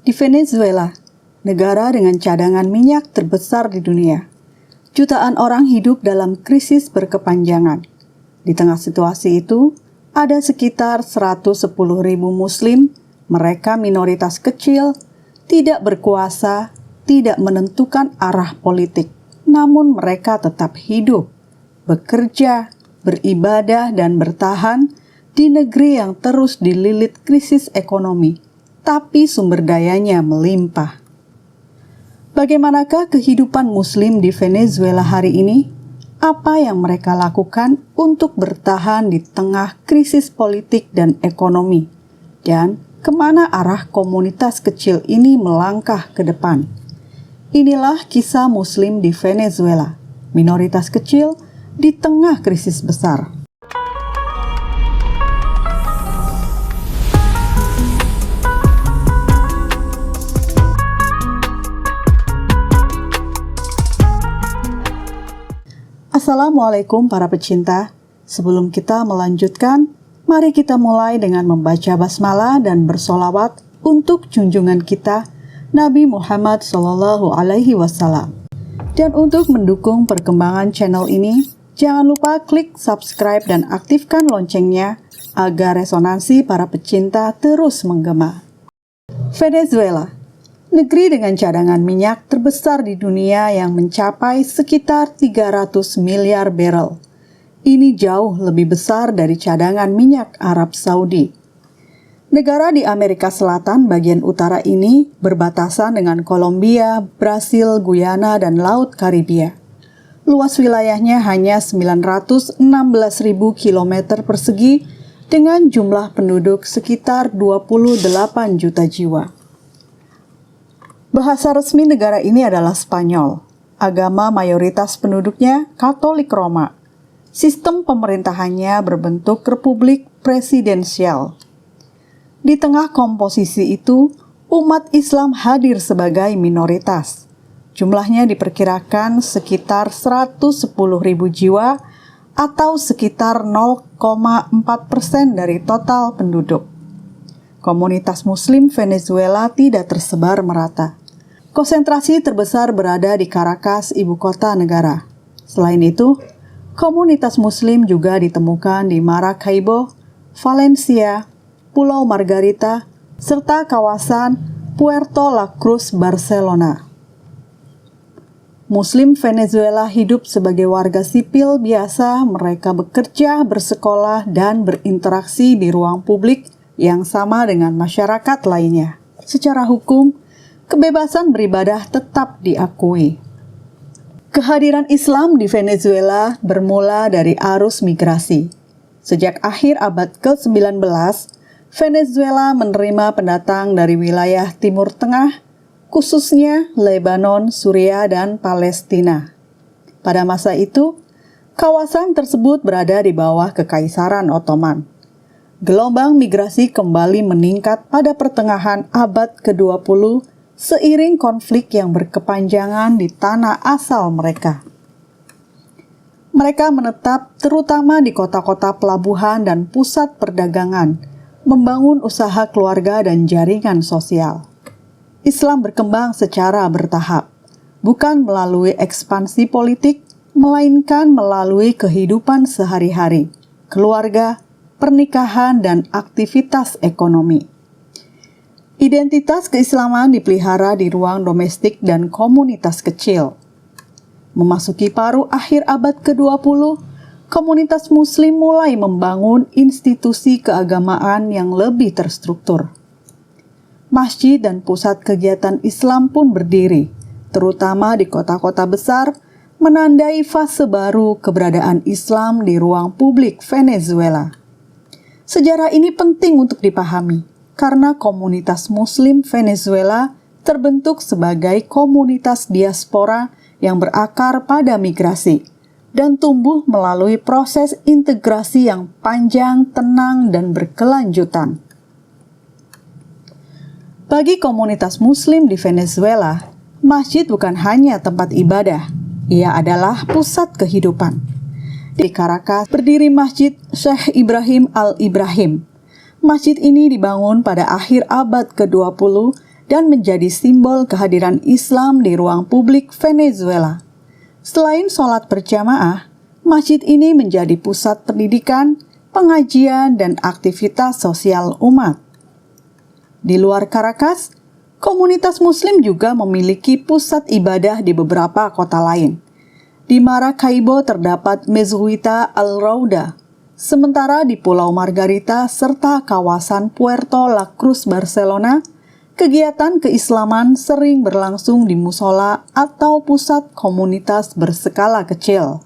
Di Venezuela, negara dengan cadangan minyak terbesar di dunia, jutaan orang hidup dalam krisis berkepanjangan. Di tengah situasi itu, ada sekitar 110.000 Muslim, mereka minoritas kecil, tidak berkuasa, tidak menentukan arah politik, namun mereka tetap hidup, bekerja, beribadah, dan bertahan di negeri yang terus dililit krisis ekonomi, tapi sumber dayanya melimpah. Bagaimanakah kehidupan Muslim di Venezuela hari ini? Apa yang mereka lakukan untuk bertahan di tengah krisis politik dan ekonomi? Dan kemana arah komunitas kecil ini melangkah ke depan? Inilah kisah Muslim di Venezuela, minoritas kecil di tengah krisis besar. Assalamualaikum para pecinta. Sebelum kita melanjutkan, mari kita mulai dengan membaca basmalah dan bersolawat untuk junjungan kita, Nabi Muhammad SAW. Dan untuk mendukung perkembangan channel ini, jangan lupa klik subscribe dan aktifkan loncengnya agar resonansi para pecinta terus menggema. Venezuela, negeri dengan cadangan minyak terbesar di dunia yang mencapai sekitar 300 miliar barrel. Ini jauh lebih besar dari cadangan minyak Arab Saudi. Negara di Amerika Selatan bagian utara ini berbatasan dengan Kolombia, Brasil, Guyana, dan Laut Karibia. Luas wilayahnya hanya 916.000 km persegi dengan jumlah penduduk sekitar 28 juta jiwa. Bahasa resmi negara ini adalah Spanyol. Agama mayoritas penduduknya Katolik Roma. Sistem pemerintahannya berbentuk republik presidensial. Di tengah komposisi itu, umat Islam hadir sebagai minoritas. Jumlahnya diperkirakan sekitar 110.000 jiwa atau sekitar 0,4% dari total penduduk. Komunitas Muslim Venezuela tidak tersebar merata. Konsentrasi terbesar berada di Caracas, ibu kota negara. Selain itu, komunitas Muslim juga ditemukan di Maracaibo, Valencia, Pulau Margarita, serta kawasan Puerto La Cruz, Barcelona. Muslim Venezuela hidup sebagai warga sipil biasa, mereka bekerja, bersekolah, dan berinteraksi di ruang publik yang sama dengan masyarakat lainnya. Secara hukum, kebebasan beribadah tetap diakui. Kehadiran Islam di Venezuela bermula dari arus migrasi. Sejak akhir abad ke-19, Venezuela menerima pendatang dari wilayah Timur Tengah, khususnya Lebanon, Suriah, dan Palestina. Pada masa itu, kawasan tersebut berada di bawah Kekaisaran Ottoman. Gelombang migrasi kembali meningkat pada pertengahan abad ke-20 seiring konflik yang berkepanjangan di tanah asal mereka. Mereka menetap terutama di kota-kota pelabuhan dan pusat perdagangan, membangun usaha keluarga dan jaringan sosial. Islam berkembang secara bertahap, bukan melalui ekspansi politik, melainkan melalui kehidupan sehari-hari, keluarga, pernikahan, dan aktivitas ekonomi. Identitas keislaman dipelihara di ruang domestik dan komunitas kecil. Memasuki paruh akhir abad ke-20, komunitas Muslim mulai membangun institusi keagamaan yang lebih terstruktur. Masjid dan pusat kegiatan Islam pun berdiri, terutama di kota-kota besar, menandai fase baru keberadaan Islam di ruang publik Venezuela. Sejarah ini penting untuk dipahami, karena komunitas Muslim Venezuela terbentuk sebagai komunitas diaspora yang berakar pada migrasi dan tumbuh melalui proses integrasi yang panjang, tenang, dan berkelanjutan. Bagi komunitas Muslim di Venezuela, masjid bukan hanya tempat ibadah, ia adalah pusat kehidupan. Di Caracas berdiri Masjid Syekh Ibrahim Al-Ibrahim. Masjid ini dibangun pada akhir abad ke-20 dan menjadi simbol kehadiran Islam di ruang publik Venezuela. Selain sholat berjamaah, masjid ini menjadi pusat pendidikan, pengajian, dan aktivitas sosial umat. Di luar Caracas, komunitas Muslim juga memiliki pusat ibadah di beberapa kota lain. Di Maracaibo terdapat Mezquita Al-Rauda, sementara di Pulau Margarita serta kawasan Puerto La Cruz Barcelona, kegiatan keislaman sering berlangsung di musola atau pusat komunitas berskala kecil.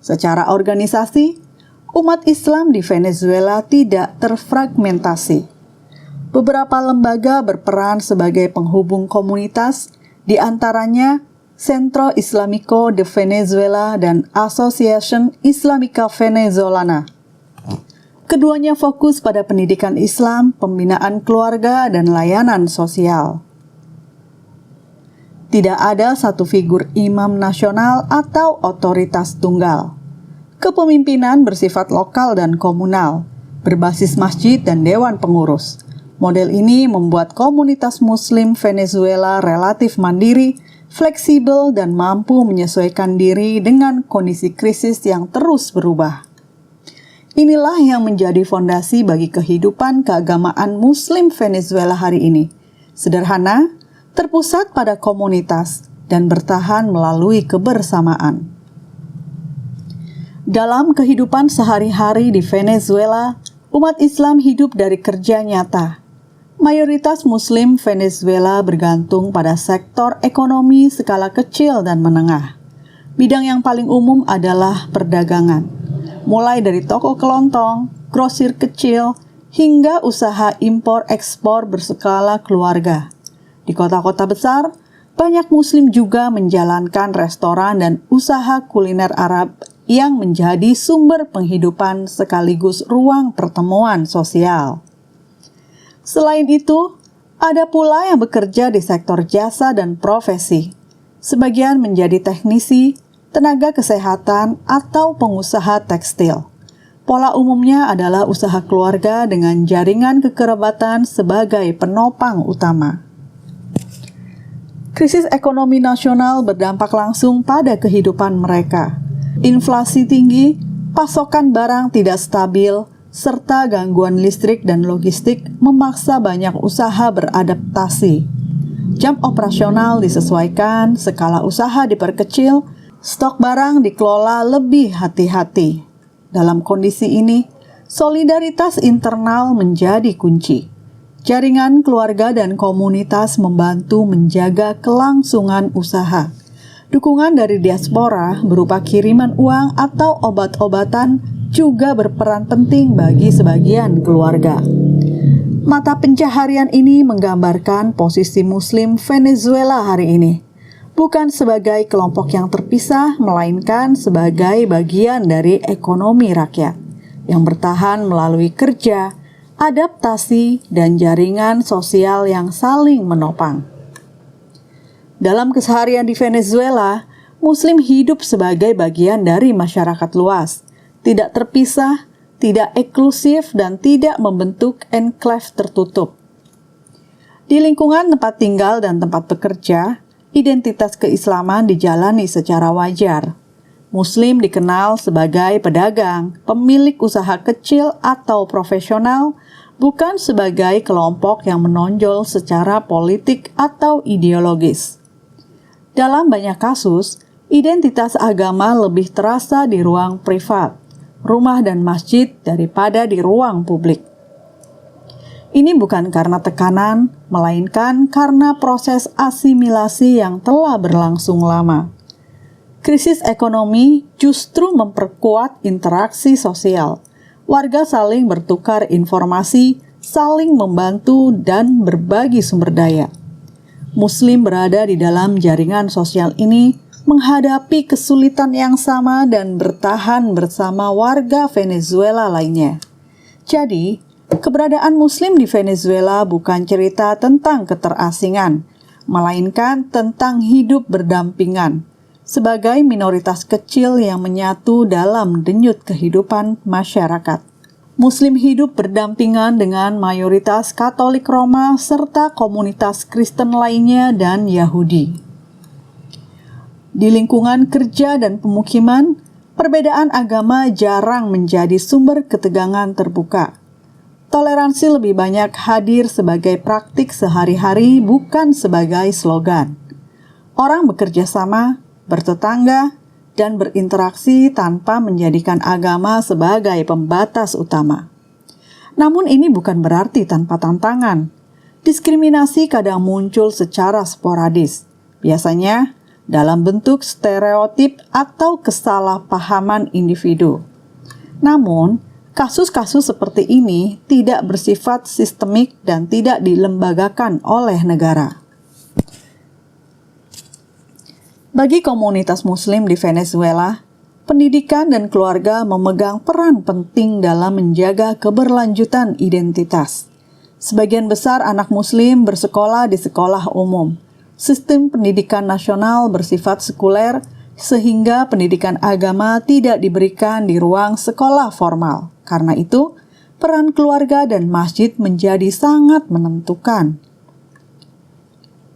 Secara organisasi, umat Islam di Venezuela tidak terfragmentasi. Beberapa lembaga berperan sebagai penghubung komunitas, di antaranya Centro Islamico de Venezuela dan Asociación Islámica Venezolana. Keduanya fokus pada pendidikan Islam, pembinaan keluarga, dan layanan sosial. Tidak ada satu figur imam nasional atau otoritas tunggal. Kepemimpinan bersifat lokal dan komunal, berbasis masjid dan dewan pengurus. Model ini membuat komunitas Muslim Venezuela relatif mandiri, fleksibel, dan mampu menyesuaikan diri dengan kondisi krisis yang terus berubah. Inilah yang menjadi fondasi bagi kehidupan keagamaan Muslim Venezuela hari ini. Sederhana, terpusat pada komunitas, dan bertahan melalui kebersamaan. Dalam kehidupan sehari-hari di Venezuela, umat Islam hidup dari kerja nyata. Mayoritas Muslim Venezuela bergantung pada sektor ekonomi skala kecil dan menengah. Bidang yang paling umum adalah perdagangan. Mulai dari toko kelontong, grosir kecil, hingga usaha impor-ekspor berskala keluarga. Di kota-kota besar, banyak Muslim juga menjalankan restoran dan usaha kuliner Arab yang menjadi sumber penghidupan sekaligus ruang pertemuan sosial. Selain itu, ada pula yang bekerja di sektor jasa dan profesi. Sebagian menjadi teknisi, tenaga kesehatan, atau pengusaha tekstil. Pola umumnya adalah usaha keluarga dengan jaringan kekerabatan sebagai penopang utama. Krisis ekonomi nasional berdampak langsung pada kehidupan mereka. Inflasi tinggi, pasokan barang tidak stabil, serta gangguan listrik dan logistik memaksa banyak usaha beradaptasi. Jam operasional disesuaikan, skala usaha diperkecil, stok barang dikelola lebih hati-hati. Dalam kondisi ini, solidaritas internal menjadi kunci. Jaringan keluarga dan komunitas membantu menjaga kelangsungan usaha. Dukungan dari diaspora berupa kiriman uang atau obat-obatan juga berperan penting bagi sebagian keluarga. Mata pencaharian ini menggambarkan posisi Muslim Venezuela hari ini. Bukan sebagai kelompok yang terpisah, melainkan sebagai bagian dari ekonomi rakyat yang bertahan melalui kerja, adaptasi, dan jaringan sosial yang saling menopang. Dalam keseharian di Venezuela, Muslim hidup sebagai bagian dari masyarakat luas, tidak terpisah, tidak eksklusif, dan tidak membentuk enklave tertutup. Di lingkungan tempat tinggal dan tempat bekerja, identitas keislaman dijalani secara wajar. Muslim dikenal sebagai pedagang, pemilik usaha kecil atau profesional, bukan sebagai kelompok yang menonjol secara politik atau ideologis. Dalam banyak kasus, identitas agama lebih terasa di ruang privat, rumah dan masjid daripada di ruang publik. Ini bukan karena tekanan, melainkan karena proses asimilasi yang telah berlangsung lama. Krisis ekonomi justru memperkuat interaksi sosial. Warga saling bertukar informasi, saling membantu, dan berbagi sumber daya. Muslim berada di dalam jaringan sosial ini menghadapi kesulitan yang sama dan bertahan bersama warga Venezuela lainnya. Jadi, keberadaan Muslim di Venezuela bukan cerita tentang keterasingan, melainkan tentang hidup berdampingan sebagai minoritas kecil yang menyatu dalam denyut kehidupan masyarakat. Muslim hidup berdampingan dengan mayoritas Katolik Roma serta komunitas Kristen lainnya dan Yahudi. Di lingkungan kerja dan pemukiman, perbedaan agama jarang menjadi sumber ketegangan terbuka. Toleransi lebih banyak hadir sebagai praktik sehari-hari, bukan sebagai slogan. Orang bekerja sama, bertetangga, dan berinteraksi tanpa menjadikan agama sebagai pembatas utama. Namun ini bukan berarti tanpa tantangan. Diskriminasi kadang muncul secara sporadis, biasanya dalam bentuk stereotip atau kesalahpahaman individu. Namun, kasus-kasus seperti ini tidak bersifat sistemik dan tidak dilembagakan oleh negara. Bagi komunitas Muslim di Venezuela, pendidikan dan keluarga memegang peran penting dalam menjaga keberlanjutan identitas. Sebagian besar anak Muslim bersekolah di sekolah umum. Sistem pendidikan nasional bersifat sekuler, sehingga pendidikan agama tidak diberikan di ruang sekolah formal. Karena itu, peran keluarga dan masjid menjadi sangat menentukan.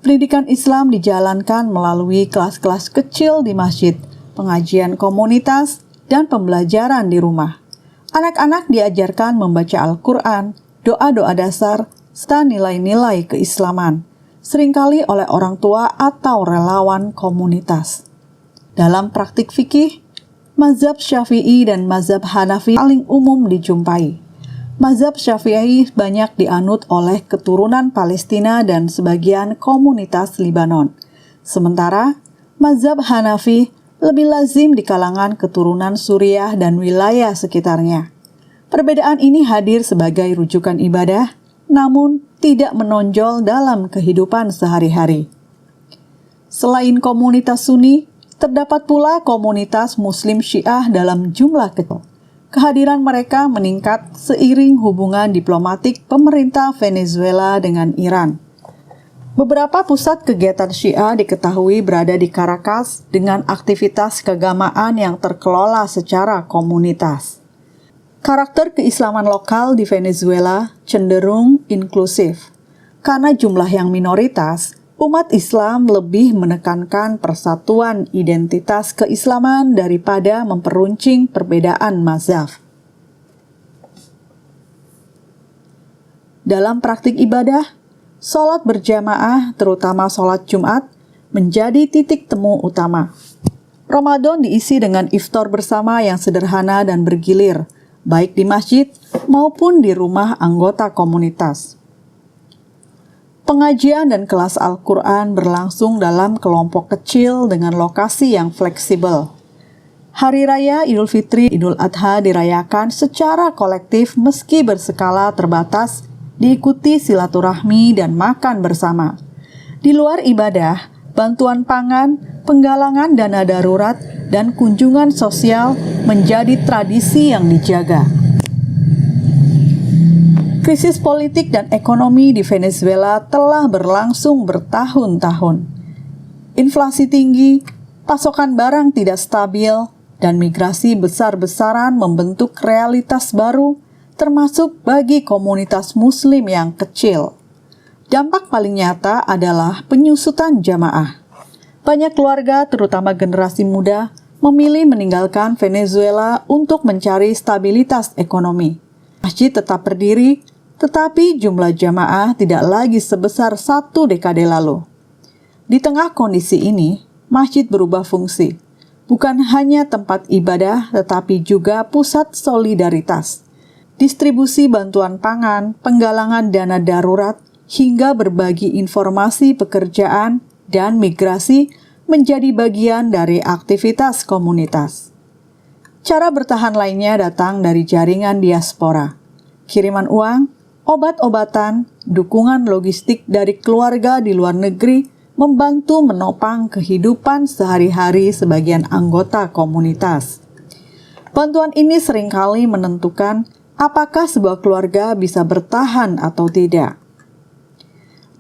Pendidikan Islam dijalankan melalui kelas-kelas kecil di masjid, pengajian komunitas, dan pembelajaran di rumah. Anak-anak diajarkan membaca Al-Quran, doa-doa dasar, serta nilai-nilai keislaman, seringkali oleh orang tua atau relawan komunitas. Dalam praktik fikih, mazhab Syafi'i dan mazhab Hanafi paling umum dijumpai. Mazhab Syafi'i banyak dianut oleh keturunan Palestina dan sebagian komunitas Libanon. Sementara, mazhab Hanafi lebih lazim di kalangan keturunan Suriah dan wilayah sekitarnya. Perbedaan ini hadir sebagai rujukan ibadah, namun tidak menonjol dalam kehidupan sehari-hari. Selain komunitas Sunni, terdapat pula komunitas Muslim Syiah dalam jumlah kecil. Kehadiran mereka meningkat seiring hubungan diplomatik pemerintah Venezuela dengan Iran. Beberapa pusat kegiatan Syiah diketahui berada di Caracas dengan aktivitas keagamaan yang terkelola secara komunitas. Karakter keislaman lokal di Venezuela cenderung inklusif. Karena jumlah yang minoritas, umat Islam lebih menekankan persatuan identitas keislaman daripada memperuncing perbedaan mazhab. Dalam praktik ibadah, sholat berjamaah, terutama sholat Jumat, menjadi titik temu utama. Ramadan diisi dengan iftar bersama yang sederhana dan bergilir, baik di masjid maupun di rumah anggota komunitas. Pengajian dan kelas Al-Quran berlangsung dalam kelompok kecil dengan lokasi yang fleksibel. Hari Raya Idul Fitri, Idul Adha dirayakan secara kolektif meski berskala terbatas, diikuti silaturahmi dan makan bersama. Di luar ibadah, bantuan pangan, penggalangan dana darurat, dan kunjungan sosial menjadi tradisi yang dijaga. Krisis politik dan ekonomi di Venezuela telah berlangsung bertahun-tahun. Inflasi tinggi, pasokan barang tidak stabil, dan migrasi besar-besaran membentuk realitas baru, termasuk bagi komunitas Muslim yang kecil. Dampak paling nyata adalah penyusutan jamaah. Banyak keluarga, terutama generasi muda, memilih meninggalkan Venezuela untuk mencari stabilitas ekonomi. Masjid tetap berdiri, tetapi jumlah jamaah tidak lagi sebesar 1 dekade lalu. Di tengah kondisi ini, masjid berubah fungsi. Bukan hanya tempat ibadah, tetapi juga pusat solidaritas. Distribusi bantuan pangan, penggalangan dana darurat, hingga berbagi informasi pekerjaan dan migrasi menjadi bagian dari aktivitas komunitas. Cara bertahan lainnya datang dari jaringan diaspora. Kiriman uang, obat-obatan, dukungan logistik dari keluarga di luar negeri membantu menopang kehidupan sehari-hari sebagian anggota komunitas. Bantuan ini seringkali menentukan apakah sebuah keluarga bisa bertahan atau tidak.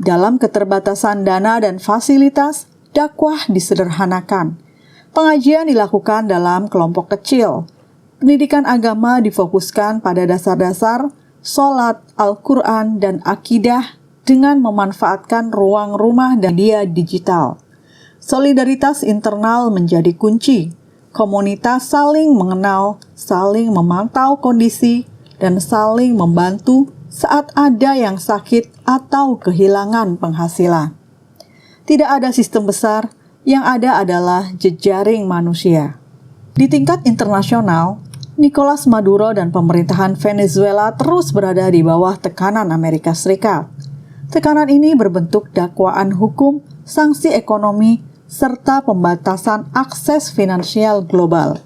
Dalam keterbatasan dana dan fasilitas, dakwah disederhanakan. Pengajian dilakukan dalam kelompok kecil. Pendidikan agama difokuskan pada dasar-dasar sholat, Al-Quran, dan akidah dengan memanfaatkan ruang rumah dan media digital. Solidaritas internal menjadi kunci. Komunitas saling mengenal, saling memantau kondisi, dan saling membantu saat ada yang sakit atau kehilangan penghasilan. Tidak ada sistem besar, yang ada adalah jejaring manusia. Di tingkat internasional, Nicolas Maduro dan pemerintahan Venezuela terus berada di bawah tekanan Amerika Serikat. Tekanan ini berbentuk dakwaan hukum, sanksi ekonomi, serta pembatasan akses finansial global.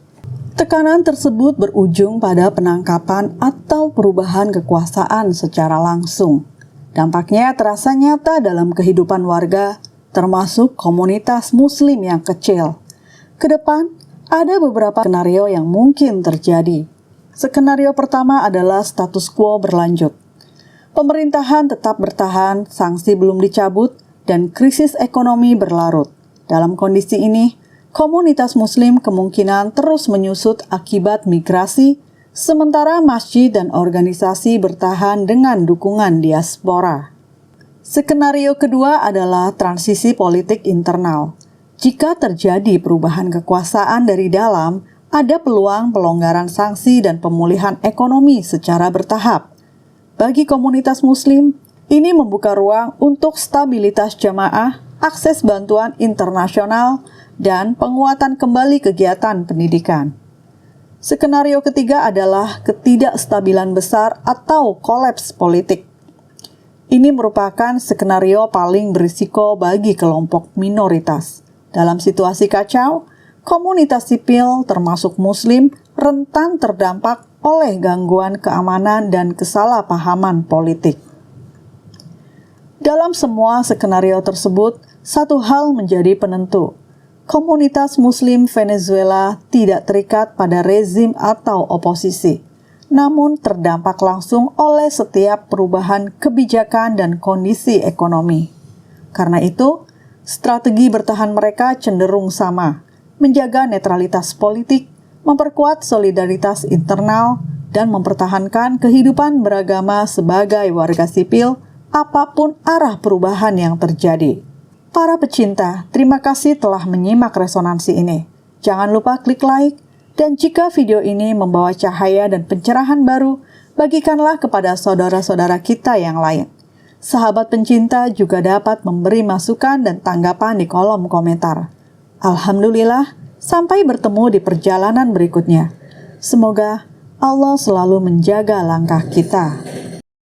Tekanan tersebut berujung pada penangkapan atau perubahan kekuasaan secara langsung. Dampaknya terasa nyata dalam kehidupan warga, termasuk komunitas Muslim yang kecil. Ke depan, ada beberapa skenario yang mungkin terjadi. Skenario pertama adalah status quo berlanjut. Pemerintahan tetap bertahan, sanksi belum dicabut, dan krisis ekonomi berlarut. Dalam kondisi ini, komunitas Muslim kemungkinan terus menyusut akibat migrasi, sementara masjid dan organisasi bertahan dengan dukungan diaspora. Skenario kedua adalah transisi politik internal. Jika terjadi perubahan kekuasaan dari dalam, ada peluang pelonggaran sanksi dan pemulihan ekonomi secara bertahap. Bagi komunitas Muslim, ini membuka ruang untuk stabilitas jamaah, akses bantuan internasional, dan penguatan kembali kegiatan pendidikan. Skenario ketiga adalah ketidakstabilan besar atau kolaps politik. Ini merupakan skenario paling berisiko bagi kelompok minoritas. Dalam situasi kacau, komunitas sipil termasuk Muslim rentan terdampak oleh gangguan keamanan dan kesalahpahaman politik. Dalam semua skenario tersebut, satu hal menjadi penentu. Komunitas Muslim Venezuela tidak terikat pada rezim atau oposisi, namun terdampak langsung oleh setiap perubahan kebijakan dan kondisi ekonomi. Karena itu, strategi bertahan mereka cenderung sama, menjaga netralitas politik, memperkuat solidaritas internal, dan mempertahankan kehidupan beragama sebagai warga sipil apapun arah perubahan yang terjadi. Para pecinta, terima kasih telah menyimak resonansi ini. Jangan lupa klik like, dan jika video ini membawa cahaya dan pencerahan baru, bagikanlah kepada saudara-saudara kita yang lain. Sahabat pencinta juga dapat memberi masukan dan tanggapan di kolom komentar. Alhamdulillah, sampai bertemu di perjalanan berikutnya. Semoga Allah selalu menjaga langkah kita.